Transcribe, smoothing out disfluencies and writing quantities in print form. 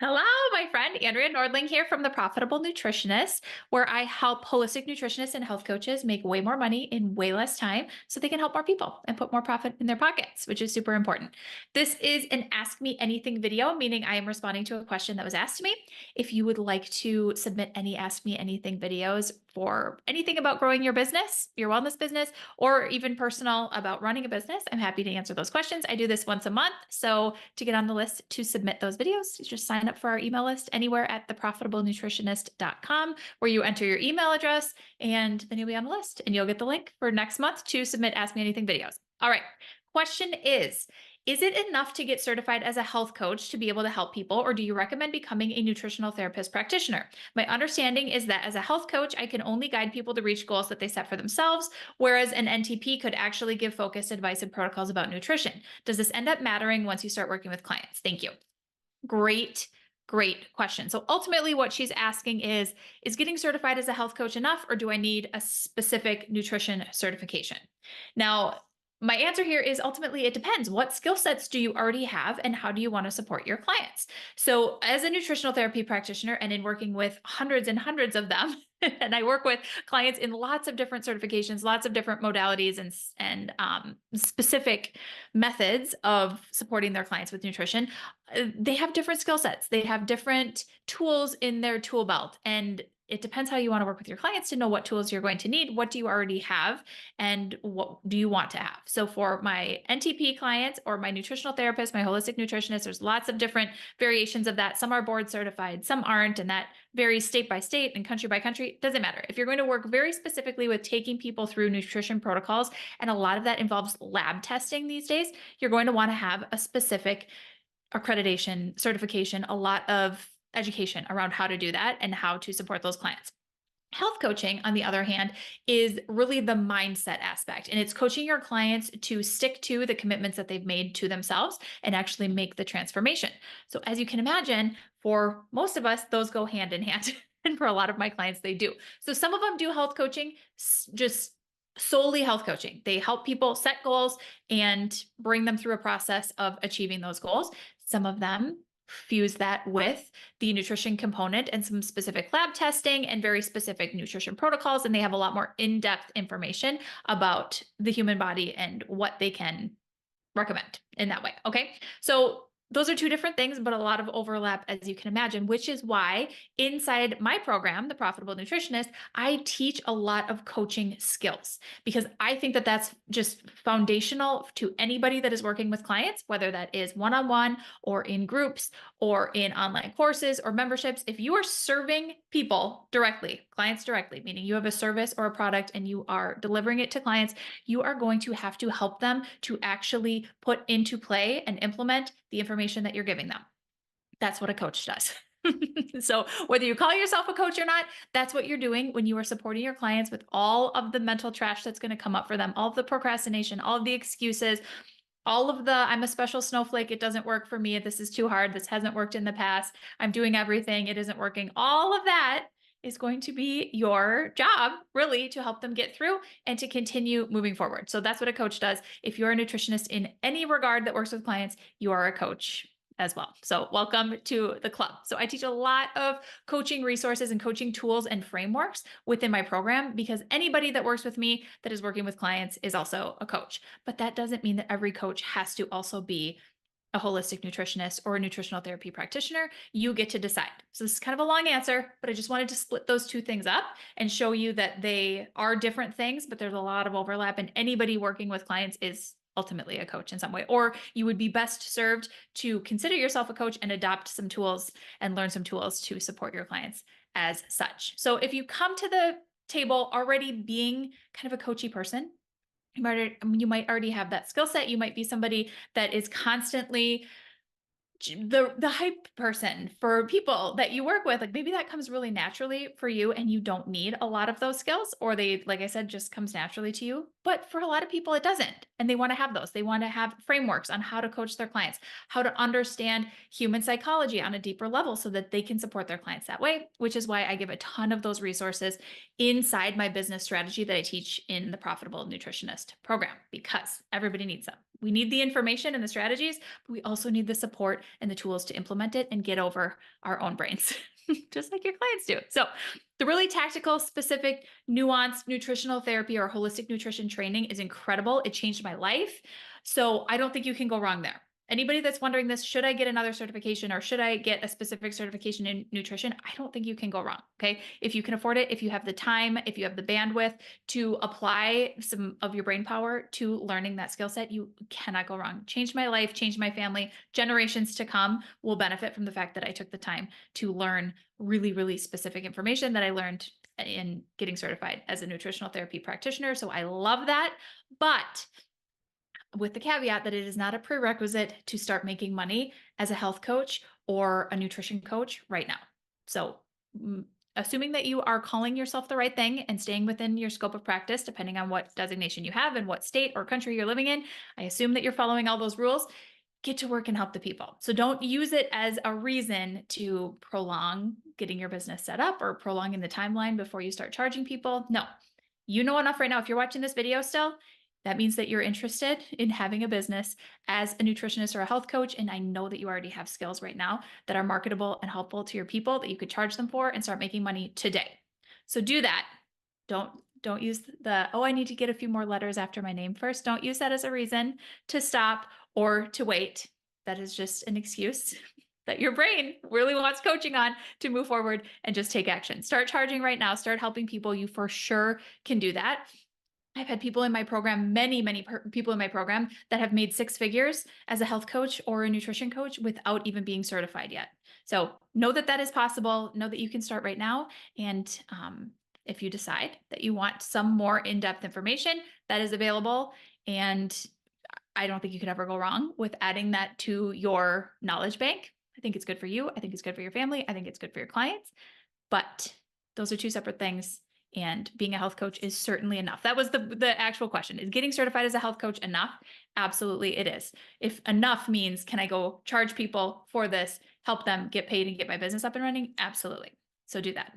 Hello, my friend. Andrea Nordling here from the Profitable Nutritionist, where I help holistic nutritionists and health coaches make way more money in way less time so they can help more people and put more profit in their pockets, which is super important. This is an Ask Me Anything video, meaning I am responding to a question that was asked to me. If you would like to submit any Ask Me Anything videos for anything about growing your business, your wellness business, or even personal about running a business, I'm happy to answer those questions. I do this once a month. So to get on the list to submit those videos, just sign up for our email list anywhere at theprofitablenutritionist.com, where you enter your email address and then you'll be on the list and you'll get the link for next month to submit Ask Me Anything videos. All right. Question is it enough to get certified as a health coach to be able to help people, or do you recommend becoming a nutritional therapist practitioner? My understanding is that as a health coach, I can only guide people to reach goals that they set for themselves, whereas an NTP could actually give focused advice and protocols about nutrition. Does this end up mattering once you start working with clients? Thank you. Great question. So ultimately what she's asking is getting certified as a health coach enough, or do I need a specific nutrition certification? Now, my answer here is ultimately it depends. What skill sets do you already have and how do you want to support your clients? So as a nutritional therapy practitioner and in working with hundreds and hundreds of them, and I work with clients in lots of different certifications, lots of different modalities and specific methods of supporting their clients with nutrition. They have different skill sets. They have different tools in their tool belt. And it depends how you want to work with your clients to know what tools you're going to need. What do you already have? And what do you want to have? So for my NTP clients or my nutritional therapist, my holistic nutritionist, there's lots of different variations of that. Some are board certified, some aren't. And that varies state by state and country by country. It doesn't matter. If you're going to work very specifically with taking people through nutrition protocols, and a lot of that involves lab testing these days, you're going to want to have a specific accreditation, certification, a lot of education around how to do that and how to support those clients. Health coaching, on the other hand, is really the mindset aspect, and it's coaching your clients to stick to the commitments that they've made to themselves and actually make the transformation. So as you can imagine, for most of us, those go hand in hand. And for a lot of my clients, they do. So some of them do health coaching, just solely health coaching. They help people set goals and bring them through a process of achieving those goals. Some of them fuse that with the nutrition component and some specific lab testing and very specific nutrition protocols. And they have a lot more in-depth information about the human body and what they can recommend in that way. Okay. So those are two different things, but a lot of overlap, as you can imagine, which is why inside my program, The Profitable Nutritionist, I teach a lot of coaching skills, because I think that that's just foundational to anybody that is working with clients, whether that is one-on-one or in groups or in online courses or memberships. If you are serving people directly, clients directly, meaning you have a service or a product and you are delivering it to clients, you are going to have to help them to actually put into play and implement the information that you're giving them. That's what a coach does. So whether you call yourself a coach or not, that's what you're doing when you are supporting your clients with all of the mental trash that's going to come up for them, all of the procrastination, all of the excuses, all of the I'm a special snowflake, it doesn't work for me, this is too hard, this hasn't worked in the past, I'm doing everything, it isn't working. All of that is going to be your job, really, to help them get through and to continue moving forward. So that's what a coach does. If you're a nutritionist in any regard that works with clients, you are a coach as well. So welcome to the club. So I teach a lot of coaching resources and coaching tools and frameworks within my program, because anybody that works with me that is working with clients is also a coach. But that doesn't mean that every coach has to also be a holistic nutritionist or a nutritional therapy practitioner. You get to decide. So this is kind of a long answer, but I just wanted to split those two things up and show you that they are different things, but there's a lot of overlap, and anybody working with clients is ultimately a coach in some way, or you would be best served to consider yourself a coach and adopt some tools and learn some tools to support your clients as such. So if you come to the table already being kind of a coachy person, you might already have that skill set. You might be somebody that is constantly the hype person for people that you work with. Like maybe that comes really naturally for you and you don't need a lot of those skills, or they, like I said, just comes naturally to you. But for a lot of people, it doesn't. And they want to have those. They want to have frameworks on how to coach their clients, how to understand human psychology on a deeper level so that they can support their clients that way, which is why I give a ton of those resources inside my business strategy that I teach in the Profitable Nutritionist program, because everybody needs them. We need the information and the strategies, but we also need the support and the tools to implement it and get over our own brains, just like your clients do. So the really tactical, specific, nuanced nutritional therapy or holistic nutrition training is incredible. It changed my life. So I don't think you can go wrong there. Anybody that's wondering this, should I get another certification or should I get a specific certification in nutrition? I don't think you can go wrong. Okay. If you can afford it, if you have the time, if you have the bandwidth to apply some of your brain power to learning that skill set, you cannot go wrong. Changed my life, changed my family. Generations to come will benefit from the fact that I took the time to learn really, really specific information that I learned in getting certified as a nutritional therapy practitioner. So I love that. But with the caveat that it is not a prerequisite to start making money as a health coach or a nutrition coach right now. So, assuming that you are calling yourself the right thing and staying within your scope of practice, depending on what designation you have and what state or country you're living in, I assume that you're following all those rules. Get to work and help the people. So don't use it as a reason to prolong getting your business set up or prolonging the timeline before you start charging people. No, you know enough right now. If you're watching this video still, that means that you're interested in having a business as a nutritionist or a health coach. And I know that you already have skills right now that are marketable and helpful to your people that you could charge them for and start making money today. So do that. Don't use oh, I need to get a few more letters after my name first. Don't use that as a reason to stop or to wait. That is just an excuse that your brain really wants coaching on to move forward and just take action. Start charging right now. Start helping people. You for sure can do that. I've had people in my program, many people in my program that have made six figures as a health coach or a nutrition coach without even being certified yet. So know that that is possible. Know that you can start right now. And if you decide that you want some more in-depth information, that is available. And I don't think you could ever go wrong with adding that to your knowledge bank. I think it's good for you. I think it's good for your family. I think it's good for your clients. But those are two separate things. And being a health coach is certainly enough. That was the actual question. Is getting certified as a health coach enough? Absolutely it is. If enough means, can I go charge people for this, help them get paid and get my business up and running? Absolutely. So do that.